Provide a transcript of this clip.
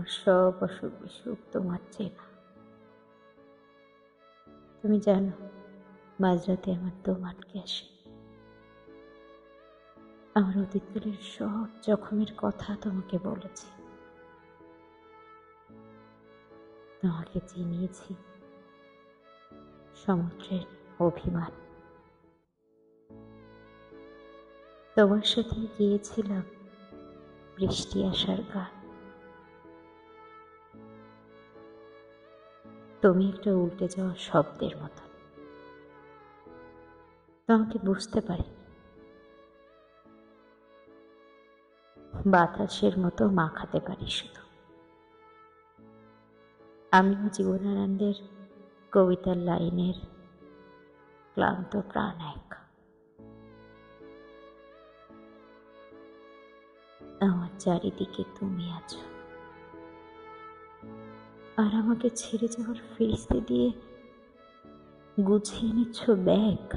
আমার সব অসুখ বিসুখ তোমার চেনা। তুমি জানো, মাঝরাতে আমার দম আটকে আসে। আমার অতীতকালের সব জখমের কথা তোমাকে বলেছি, তোমাকে চিনিয়েছি সমুদ্রের অভিমান। তোমার সাথে গিয়েছিলাম বৃষ্টি আসার গান। তুমি একটা উল্টে যাওয়া শব্দের মতো, তোমাকে বুঝতে পারিনি। বাতাসের মতো মাখাতে পারি শুধু। আমিও জীবনানন্দের কবিতার লাইনের ক্লান্ত প্রাণ এক। আমার চারিদিকে তুমি আছো, আর আমাকে ছেড়ে যাওয়ার ফিরিস্তি দিয়ে গুছিয়ে নিচ্ছ ব্যাগ।